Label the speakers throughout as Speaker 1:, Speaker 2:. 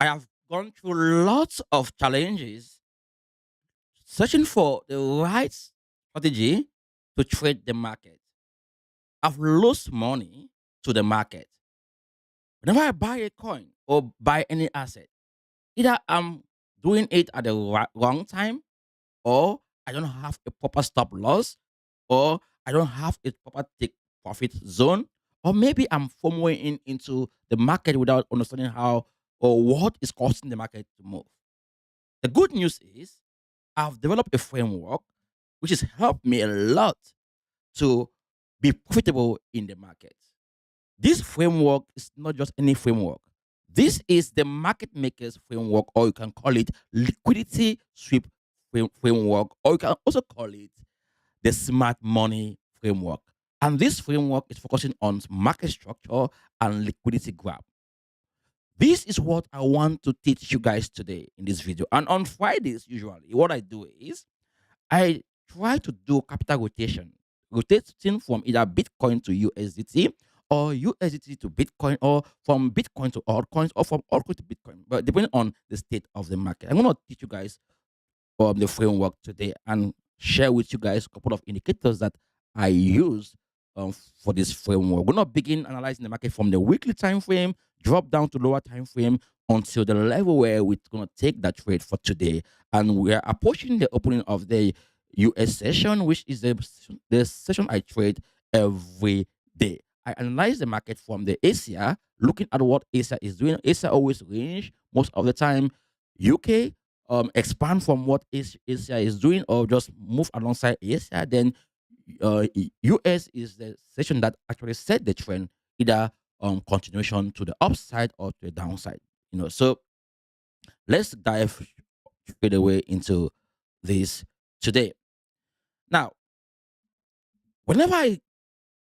Speaker 1: I have gone through lots of challenges searching for the right strategy to trade the market. I've lost money to the market. Whenever I buy a coin or buy any asset, either I'm doing it at the wrong time, or I don't have a proper stop loss, or I don't have a proper take profit zone, or maybe I'm FOMOing into the market without understanding how or what is causing the market to move. The good news is I've developed a framework which has helped me a lot to be profitable in the market. This framework is not just any framework. This is the market makers framework, or you can call it liquidity sweep framework, or you can also call it the smart money framework. And this framework is focusing on market structure and liquidity grab. This is what I want to teach you guys today in this video. And on Fridays, usually, what I do is I try to do capital rotation, rotating from either Bitcoin to USDT, or USDT to Bitcoin, or from Bitcoin to altcoins, or from altcoin to Bitcoin. But depending on the state of the market, I'm going to teach you guys the framework today and share with you guys a couple of indicators that I use for this framework. We're not begin analyzing the market from the weekly time frame, drop down to lower time frame until the level where we're going to take that trade for today. And we are approaching the opening of the US session, which is the session I trade every day. I analyze the market from the Asia, looking at what Asia is doing. Asia always range most of the time. UK expand from what Asia is doing, or just move alongside Asia. Then US is the session that actually set the trend, either continuation to the upside or to the downside. So let's dive straight away into this today. Now, whenever I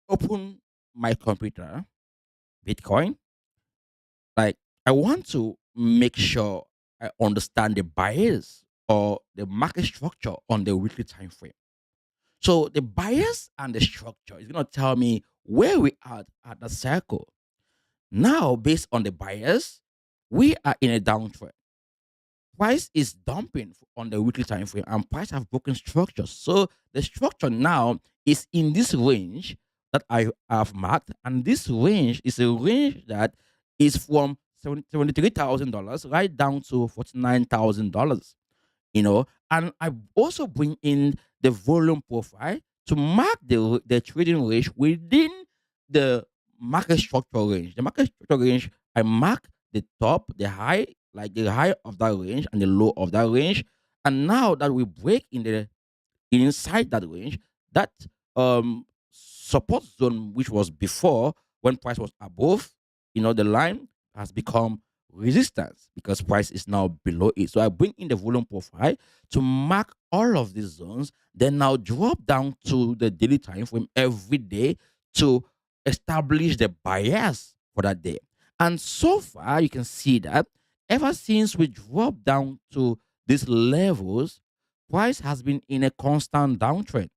Speaker 1: open my computer, Bitcoin, like I want to make sure I understand the bias or the market structure on the weekly time frame. So the bias and the structure is going to tell me where we are at the cycle. Now, based on the bias, we are in a downtrend. Price is dumping on the weekly time frame, and price have broken structure. So the structure now is in this range that I have marked, and this range is a range that is from $73,000 right down to $49,000. And I also bring in the volume profile to mark the trading range within the market structure range. The market structure range, I mark the top, the high, like the high of that range and the low of that range. And now that we break inside that range, that support zone, which was before when price was above, the line, has become resistance because price is now below it. So I bring in the volume profile to mark all of these zones, then now drop down to the daily time frame every day to establish the bias for that day. And so far, you can see that ever since we dropped down to these levels, price has been in a constant downtrend.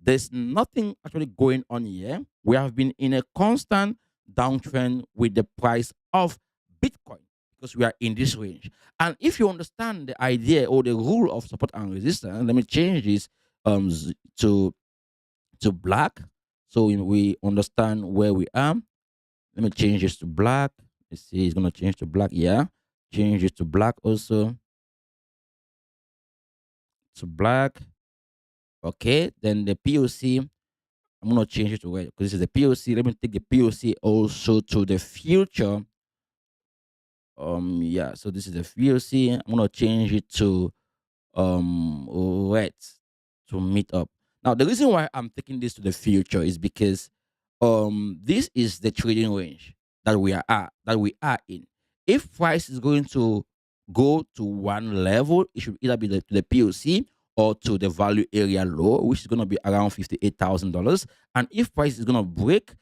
Speaker 1: There's nothing actually going on here. We have been in a constant downtrend with the price of Bitcoin because we are in this range. And if you understand the idea or the rule of support and resistance, let me change this to black so we understand where we are. Let me change this to black. Let's see, it's gonna change to black. Yeah, change it to black also. To black. Okay, then the POC, I'm gonna change it to red because this is the POC. Let me take the POC also to the future. Yeah, so this is the POC. I'm gonna change it to red to meet up. Now the reason why I'm taking this to the future is because this is the trading range that we are in. If price is going to go to one level, it should either be to the POC or to the value area low, which is going to be around $58,000. And if price is going to break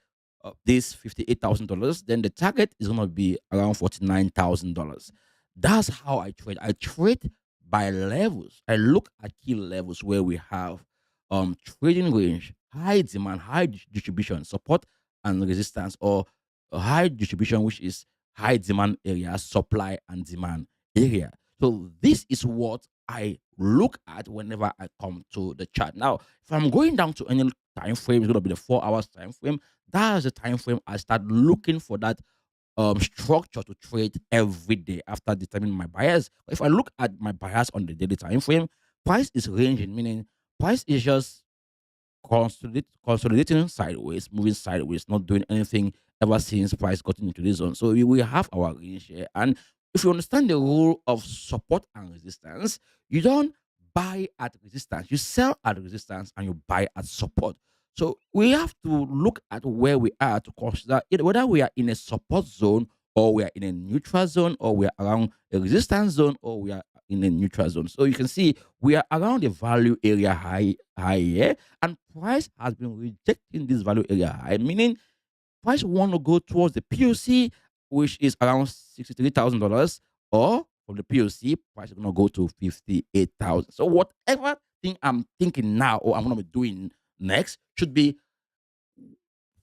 Speaker 1: this $58,000, then the target is going to be around $49,000. That's how I trade. I trade by levels. I look at key levels where we have trading range, high demand, high distribution, support and resistance, or a high distribution, which is high demand area, supply and demand area. So this is what I look at whenever I come to the chart. Now, if I'm going down to any time frame, it's gonna be the 4 hours time frame. That's the time frame I start looking for that structure to trade every day after determining my bias. If I look at my bias on the daily time frame, price is ranging, meaning price is just consolidating sideways, moving sideways, not doing anything ever since price got into this zone. So we have our range here. And if you understand the rule of support and resistance, you don't buy at resistance, you sell at resistance and you buy at support. So we have to look at where we are to consider whether we are in a support zone or we are in a neutral zone or we are around a resistance zone or we are in a neutral zone. So you can see we are around the value area high here, and price has been rejecting this value area high, meaning price want to go towards the POC, which is around $63,000, or from the POC, price is going to go to 58,000. So whatever thing I'm thinking now or I'm going to be doing next should be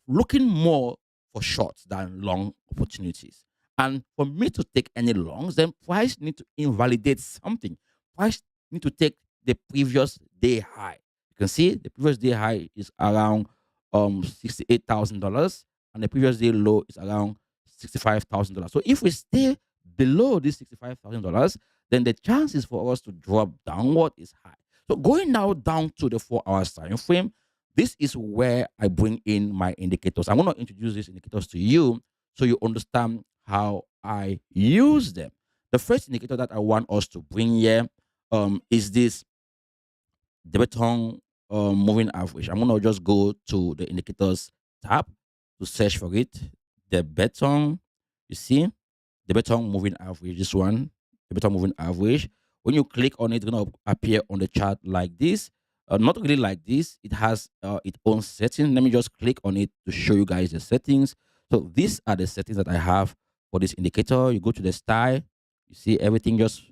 Speaker 1: looking more for shorts than long opportunities. And for me to take any longs, then price need to invalidate something. Price need to take the previous day high. You can see the previous day high is around $68,000, and the previous day low is around $65,000. So if we stay below this $65,000, then the chances for us to drop downward is high. So going now down to the 4 hours time frame, this is where I bring in my indicators. I'm going to introduce these indicators to you so you understand how I use them. The first indicator that I want us to bring here is this the BETONG moving average. I'm going to just go to the indicators tab to search for it. The BETONG, you see, the BETONG moving average, this one, the BETONG moving average. When you click on it, it's going to appear on the chart like this. Not really like this. It has its own settings. Let me just click on it to show you guys the settings. So these are the settings that I have for this indicator. You go to the style. You see everything just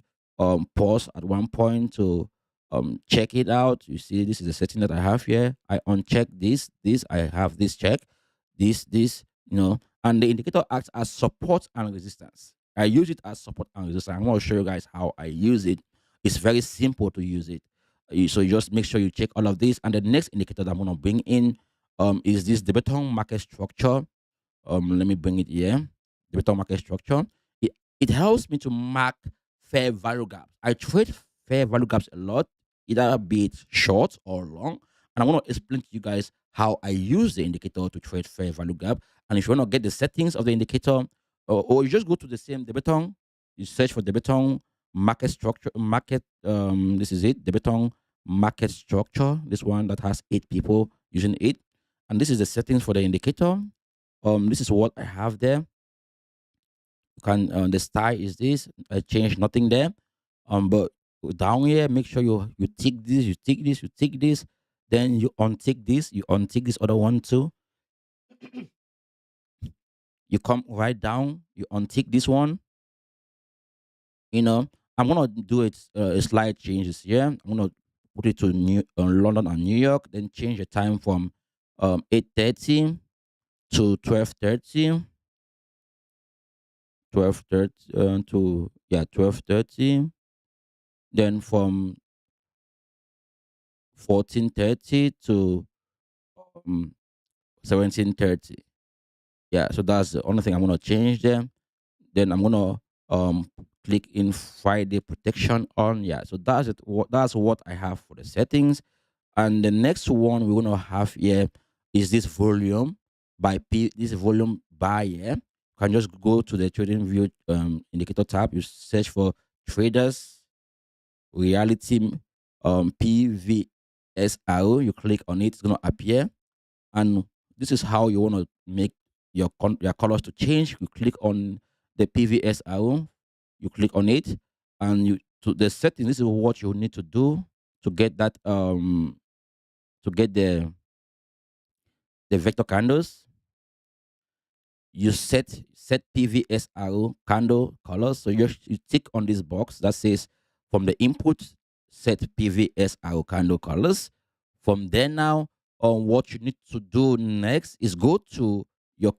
Speaker 1: pause at one point to check it out. You see this is the setting that I have here. I uncheck this I have this check, this, and the indicator acts as support and resistance. I use it as support and resistance. I'm going to show you guys how I use it. It's very simple to use it. So you just make sure you check all of this. And the next indicator that I'm going to bring in is this the BETONG market structure. Let me bring it here. The BETONG market structure. It helps me to mark fair value gaps. I trade fair value gaps a lot, either be it short or long. And I want to explain to you guys how I use the indicator to trade fair value gap. And if you want to get the settings of the indicator, or you just go to the BETONG, you search for the BETONG market structure, this is it, the BETONG market structure, this one that has 8 people using it. And this is the settings for the indicator. This is what I have there. You can the style is this. I changed nothing there. But down here, make sure you tick this, you tick this, you tick this, then you untick this, you untick this other one too. You come right down, you untick this one. I'm gonna do it a slight changes here. I'm gonna put it to London and New York, then change the time from 8:30 to 12:30. 12:30 to 12:30. Then from 14:30 to 17:30. Yeah, so that's the only thing I'm gonna change there. Then I'm gonna click in Friday protection on. Yeah, so that's it. That's what I have for the settings. And the next one we're gonna have here is this volume by P. This volume by here. You can just go to the TradingView indicator tab. You search for traders reality PVSRO. You click on it. It's gonna appear, and this is how you want to make your colors to change. You click on the PVSRO. You click on it, and you to the setting. This is what you need to do to get that to get the vector candles. You set PVSRO candle colors. So you tick on this box that says from the input set PVSRO candle colors. From there now, what you need to do next is go to your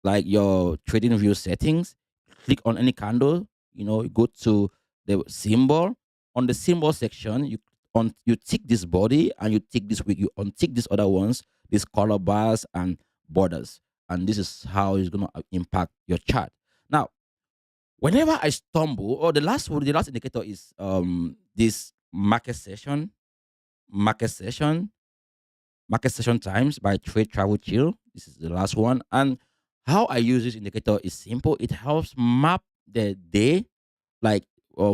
Speaker 1: like your trading view settings, click on any candle, you go to the symbol. On the symbol section, you tick this body and you tick this week, you untick these other ones, these color bars and borders. And this is how it's gonna impact your chart. Now, whenever I stumble, or the last indicator is this market session, market session times by Trade Travel Chill. This is the last one. And how I use this indicator is simple. It helps map the day, like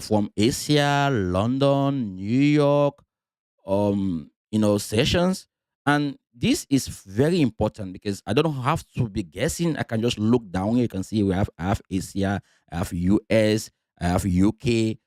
Speaker 1: from Asia, London, New York, sessions. And this is very important because I don't have to be guessing. I can just look down here. You can see I have Asia, I have US, I have UK,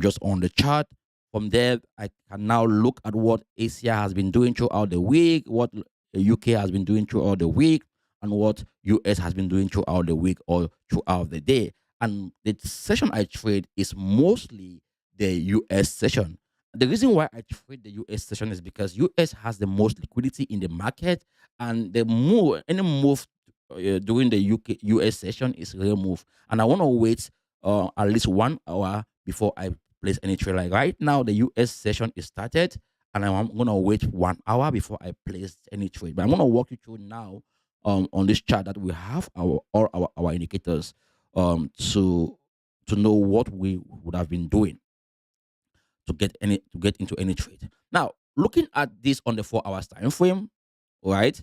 Speaker 1: just on the chart. From there, I can now look at what Asia has been doing throughout the week, what UK has been doing throughout the week, and what US has been doing throughout the week or throughout the day. And the session I trade is mostly the US session. The reason why I trade the US session is because US has the most liquidity in the market, and any move during the US session is real move. And I want to wait at least 1 hour before I place any trade. Like right now, the US session is started, and I'm gonna wait 1 hour before I place any trade. But I'm gonna walk you through now on this chart that we have our indicators to know what we would have been doing to get into any trade. Now, looking at this on the 4 hours time frame, right?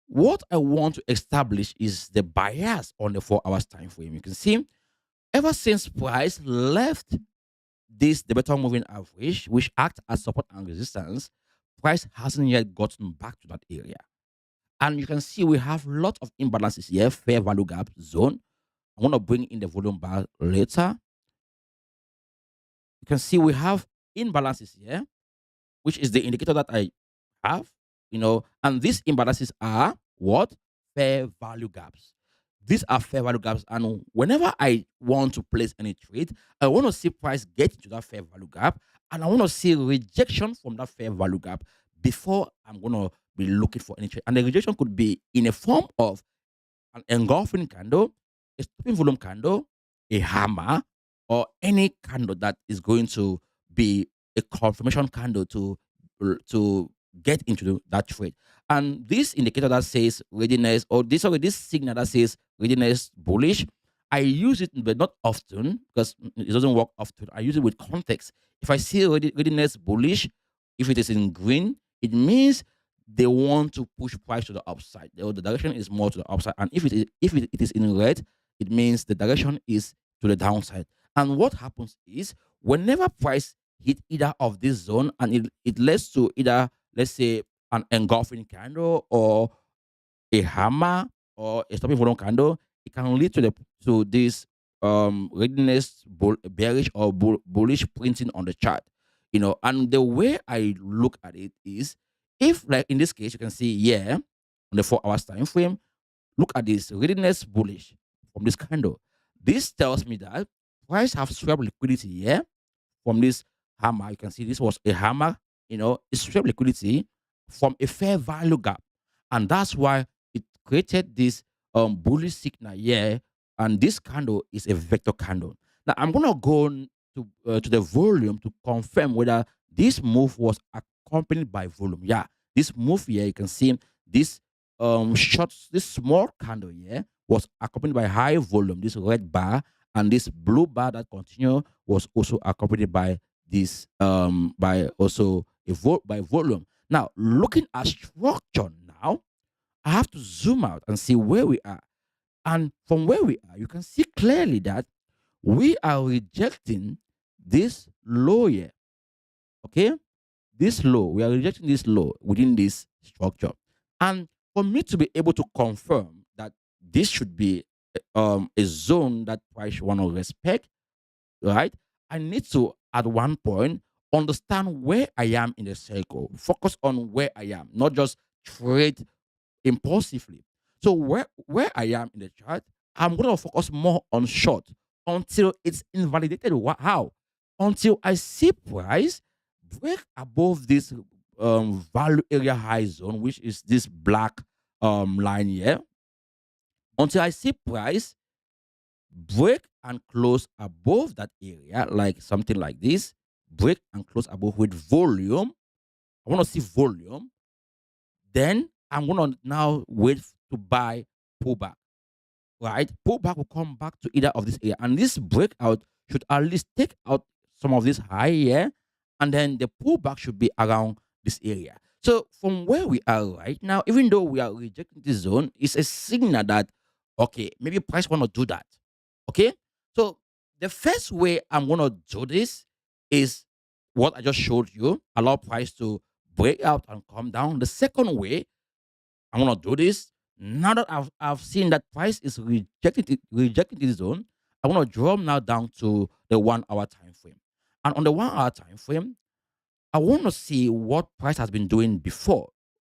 Speaker 1: What I want to establish is the bias on the 4 hours time frame. You can see ever since price left the BETONG moving average, which acts as support and resistance, price hasn't yet gotten back to that area. And you can see we have lots of imbalances here, fair value gap zone. I'm going to bring in the volume bar later. You can see we have imbalances here, which is the indicator that I have, and these imbalances are what? Fair value gaps. These are fair value gaps. And whenever I want to place any trade, I want to see price get into that fair value gap, and I want to see rejection from that fair value gap before I'm going to be looking for any trade. And the rejection could be in a form of an engulfing candle, a stopping volume candle, a hammer, or any candle that is going to be a confirmation candle to get into that trade. And this indicator that says readiness, or this signal that says readiness bullish, I use it, but not often because it doesn't work often. I use it with context. If I see readiness bullish, if it is in green, it means they want to push price to the upside. The direction is more to the upside. And if it is in red, it means the direction is to the downside. And what happens is whenever price hit either of this zone, and it leads to either, let's say, an engulfing candle or a hammer or a stopping volume candle, it can lead to this readiness bearish or bullish printing on the chart. And the way I look at it is, if, like in this case, you can see here on the 4 hours time frame, look at this readiness bullish from this candle. This tells me that price have swept liquidity here from this hammer. You can see this was a hammer, it swept liquidity from a fair value gap. And that's why it created this bullish signal here. And this candle is a vector candle. Now I'm gonna go to the volume to confirm whether this move was accompanied by volume. Yeah, this move here, you can see this this small candle here was accompanied by high volume, this red bar, and this blue bar that continue was also accompanied by this by also by volume. Now, looking at structure now, I have to zoom out and see where we are. And from where we are, you can see clearly that we are rejecting this low here. Okay? This low, we are rejecting this low within this structure. And for me to be able to confirm that this should be a zone that price want to respect, right? I need to, at one point, understand where I am in the cycle, focus on where I am, not just trade impulsively. So where I am in the chart, I'm going to focus more on short until it's invalidated. How? Until I see price break above this value area high zone, which is this black line here. until I see price break and close above that area, like something like this, break and close above with volume. I want to see volume. Then I'm going to now wait to buy pullback, right? Pullback will come back to either of this area. And this breakout should at least take out some of this high here. And then the pullback should be around this area. So from where we are right now, even though we are rejecting this zone, it's a signal that, okay, maybe price want to do that. Okay. So the first way I'm going to do this is what I just showed you, allow price to break out and come down. The second way I'm gonna do this. Now that I've seen that price is rejecting this zone, I want to drop now down to the 1 hour time frame. And on the 1 hour time frame, I want to see what price has been doing before.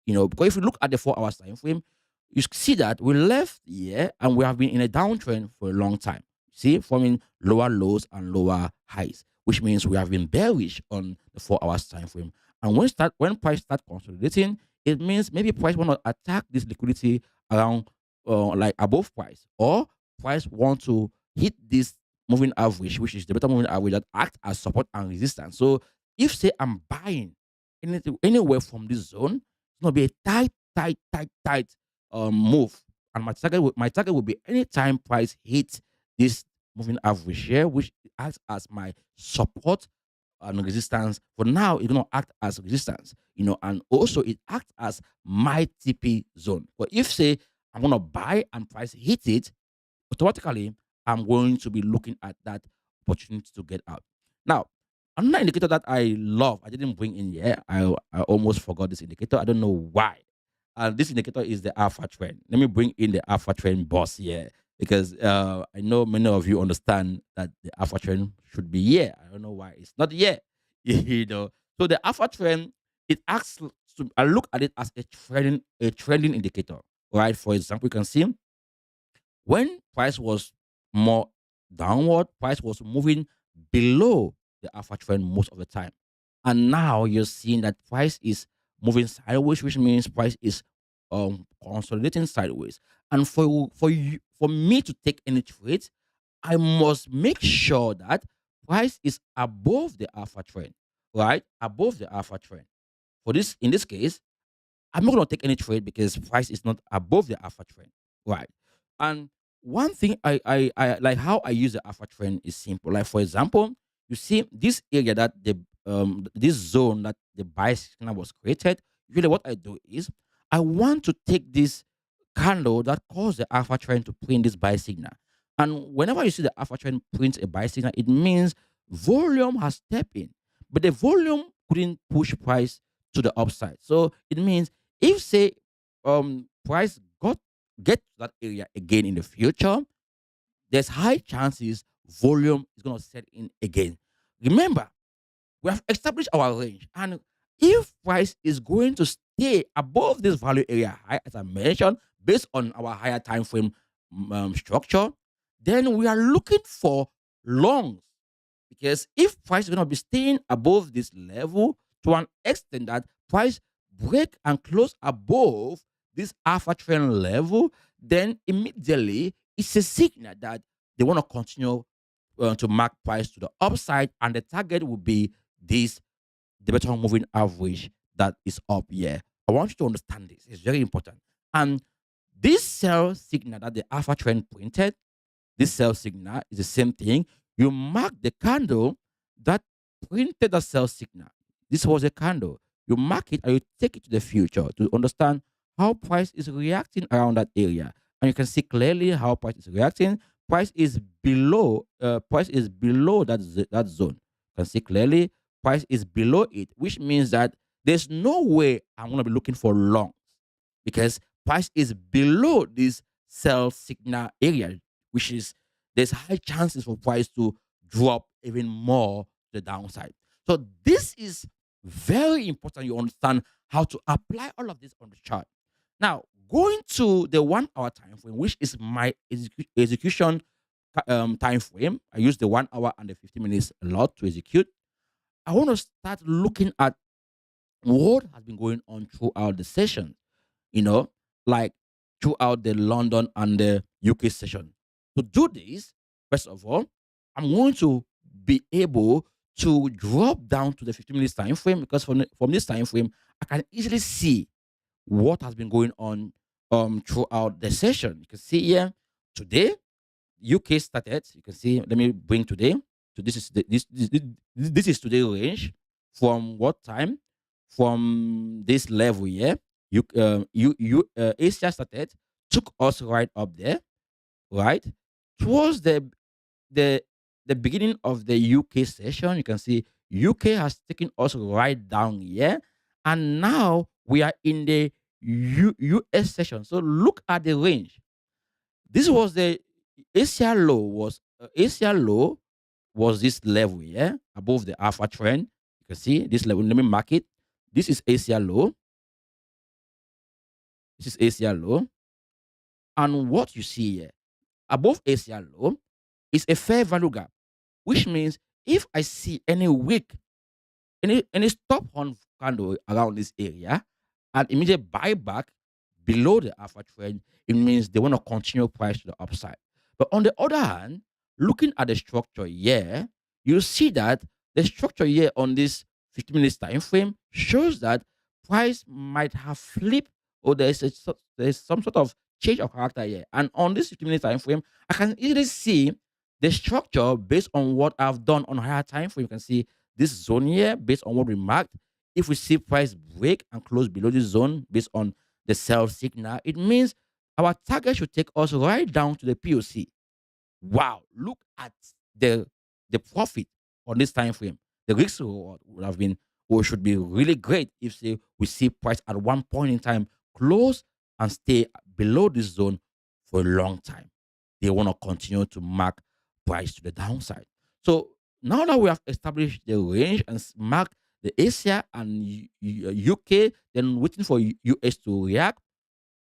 Speaker 1: Because if you look at the 4 hours time frame, you see that we left here and we have been in a downtrend for a long time. See, forming lower lows and lower highs, which means we have been bearish on the 4 hours time frame. And when price start consolidating, it means maybe price want to attack this liquidity around like above price, or price want to hit this moving average, which is the better moving average that act as support and resistance. So if say I'm buying anywhere from this zone, it's gonna be a tight move. And my target will be anytime price hits this moving average here, which acts as my support and resistance. For now, it's gonna act as resistance, and also it acts as my TP zone. But if say I'm gonna buy and price hit it, automatically I'm going to be looking at that opportunity to get out. Now, another indicator that I love, I didn't bring in yet. I almost forgot this indicator. I don't know why. This indicator is the alpha trend. Let me bring in the alpha trend boss here, because I know many of you understand that the alpha trend should be here. I don't know why it's not here. So the alpha trend, it acts. I look at it as a trending indicator, right? For example, you can see when price was more downward, price was moving below the alpha trend most of the time. And now you're seeing that price is moving sideways, which means price is consolidating sideways. And for me to take any trades, I must make sure that price is above the alpha trend, right? Above the alpha trend. In this case, I'm not going to take any trade because price is not above the alpha trend, right? And one thing I like how I use the alpha trend is simple. Like for example, you see this area that this zone that the buy signal was created. Really, what I do is I want to take this candle that caused the alpha trend to print this buy signal. And whenever you see the alpha trend print a buy signal, it means volume has stepped in, but the volume couldn't push price to the upside. So it means if say price get to that area again in the future, there's high chances volume is going to set in again. Remember, we have established our range, and if price is going to stay above this value area high, as I mentioned, based on our higher time frame structure, then we are looking for longs, because if price is going to be staying above this level to an extent that price break and close above this alpha trend level, then immediately it's a signal that they want to continue to mark price to the upside, and the target will be this the better moving average that is up here. I want you to understand this. It's very important. And this sell signal that the alpha trend printed, this sell signal is the same thing. You mark the candle that printed the sell signal. This was a candle. You mark it and you take it to the future to understand how price is reacting around that area. And you can see clearly how price is reacting. Price is below. Price is below that zone. You can see clearly price is below it, which means that there's no way I'm going to be looking for longs, because price is below this sell signal area, which is there's high chances for price to drop even more to the downside. So this is very important. You understand how to apply all of this on the chart. Now, going to the 1 hour time frame, which is my execution time frame. I use the 1 hour and the 15 minutes a lot to execute. I want to start looking at what has been going on throughout the session. You know, like throughout the London and the UK session. To do this, first of all, I'm going to be able to drop down to the 15 minutes time frame, because from this time frame, I can easily see what has been going on throughout the session. You can see here today, UK started. You can see. Let me bring today. So this is today range from what time? From this level here. Asia started, took us right up there, right towards the the beginning of the UK session. You can see UK has taken us right down here, and now we are in the US session. So look at the range. This was the Asia low was this level here above the alpha trend. You can see this level. Let me mark it. This is Asia low. This is Asia low, and what you see here above Asia low is a fair value gap, which means if I see any wick, any stop on candle around this area, and immediate buyback below the alpha trend, it means they want to continue price to the upside. But on the other hand, looking at the structure here, you see that the structure here on this 50 minutes time frame shows that price might have flipped, or there's some sort of change of character here. And on this 50 minutes time frame, I can easily see the structure based on what I've done on higher time frame. You can see this zone here based on what we marked. If we see price break and close below this zone based on the sell signal, it means our target should take us right down to the POC. Wow, look at the the profit on this time frame. The risk reward would have been, or should be, really great if, say, we see price at one point in time close and stay below this zone for a long time. They want to continue to mark price to the downside. So now that we have established the range and marked the Asia and UK, then waiting for US to react,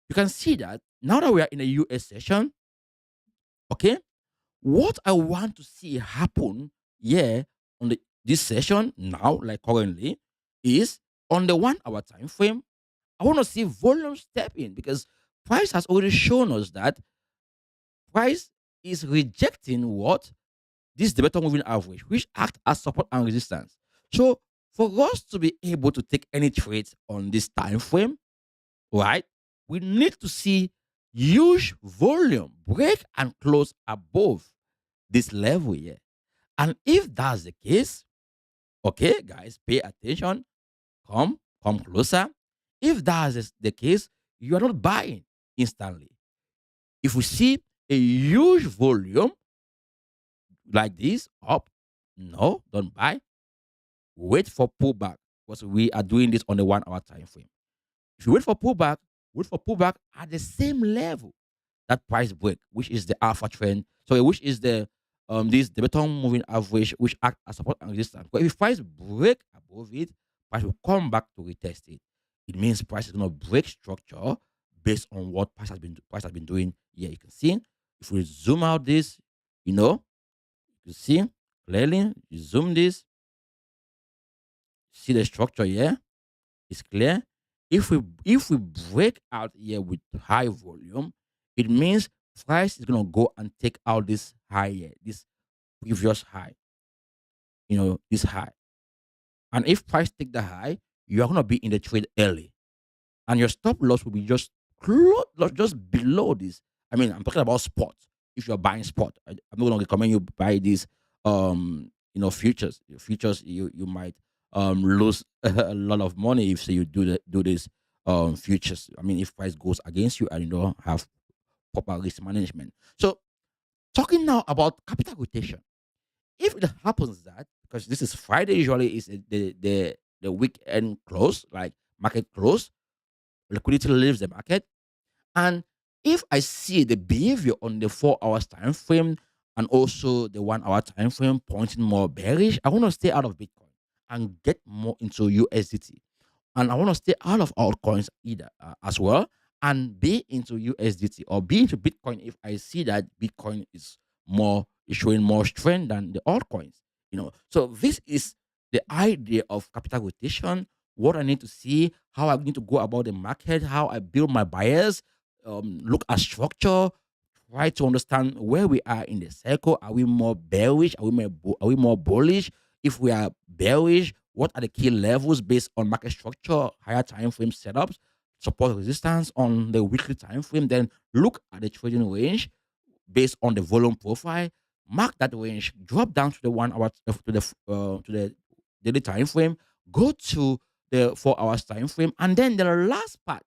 Speaker 1: you can see that now that we are in a US session, okay, what I want to see happen here on this session now, like currently, is on the 1 hour time frame. I want to see volume step in, because price has already shown us that price is rejecting what this debator moving average, which act as support and resistance. So for us to be able to take any trades on this time frame, right, we need to see huge volume break and close above this level here. And if that's the case, okay, guys, pay attention. Come closer. If that's the case, you are not buying instantly. If we see a huge volume like this up, no, don't buy. Wait for pullback, because we are doing this on the 1 hour time frame. If you wait for pullback at the same level that price break, which is the alpha trend, sorry, which is the bottom moving average, which act as support and resistance. But if price break above it, price will come back to retest it. It means price is going to break structure based on what price has been doing here. You can see if we zoom out this, you see clearly. You zoom this, see the structure here. It's clear. If we break out here with high volume, it means price is gonna go and take out this high here, this previous high, this high. And if price take the high, you are gonna be in the trade early, and your stop loss will be just below this. I mean, I'm talking about spot. If you're buying spot, I'm not gonna recommend you buy these futures. Futures, you might lose a lot of money if, say, you do this futures. I mean, if price goes against you and you don't have proper risk management. So talking now about capital rotation. If it happens that, because this is Friday, usually is the weekend close, like market close, liquidity leaves the market. And if I see the behavior on the 4 hours time frame and also the 1 hour time frame pointing more bearish, I want to stay out of Bitcoin and get more into USDT. And I want to stay out of altcoins either as well, and be into USDT or be into Bitcoin if I see that Bitcoin is showing more strength than the altcoins. So this is the idea of capital rotation. What I need to see, how I need to go about the market, how I build my buyers, look at structure, try to understand where we are in the cycle. Are we more bearish? Are we more bullish? If we are bearish, what are the key levels based on market structure, higher time frame setups, support resistance on the weekly time frame? Then look at the trading range based on the volume profile. Mark that range, drop down to the 1 hour to the daily time frame, go to the 4 hours time frame, and then the last part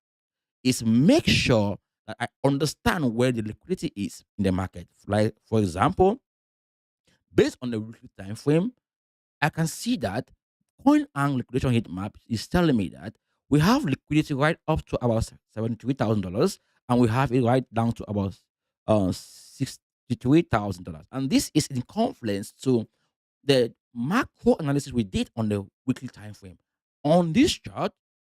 Speaker 1: is make sure that I understand where the liquidity is in the market. Like for example, based on the weekly time frame, I can see that CoinAnk liquidation heat map is telling me that we have liquidity right up to about $73,000, and we have it right down to about $63,000. And this is in confluence to the macro analysis we did on the weekly time frame. On this chart,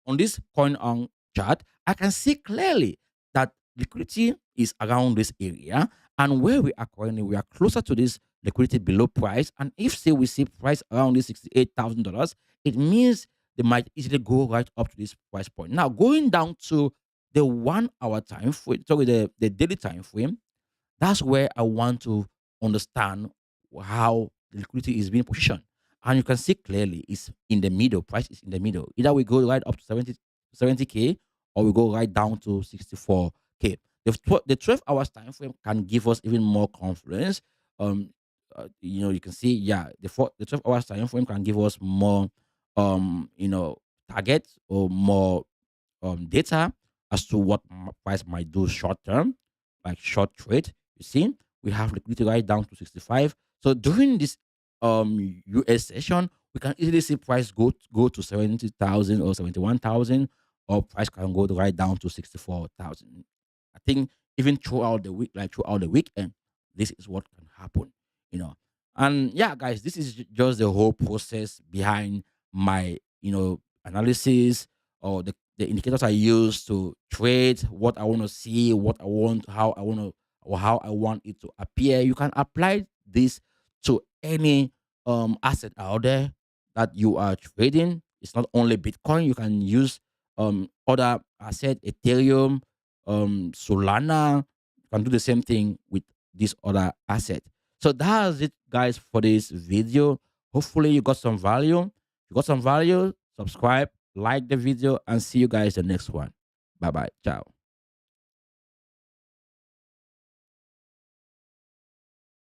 Speaker 1: on this coin on chart, I can see clearly that liquidity is around this area, and where we are currently, we are closer to this liquidity below price. And if say we see price around this $68,000, it means they might easily go right up to this price point. Now going down to the 1 hour time frame, sorry, the daily time frame, that's where I want to understand how the liquidity is being positioned. And you can see clearly it's in the middle. Price is in the middle. Either we go right up to 70K, or we go right down to 64K. The 12 hours time frame can give us even more confidence. Um, you can see, yeah, the 12 hours time frame can give us more, targets or more data as to what price might do short term, like short trade. You see, we have liquidity right down to 65. So during this US session, we can easily see price go to 70,000 or 71,000, or price can go right down to 64,000. I think even throughout the week, like throughout the weekend, this is what can happen, you know. And yeah, guys, this is just the whole process behind my, analysis, or the indicators I use to trade, what I want to see, what I want, how I want to, or how I want it to appear. You can apply this to any asset out there that you are trading. It's not only Bitcoin. You can use other asset, Ethereum, Solana. You can do the same thing with this other asset. So that's it, guys, for this video. Hopefully you got some value. If you got some value, subscribe, like the video, and see you guys the next one. Bye bye. Ciao.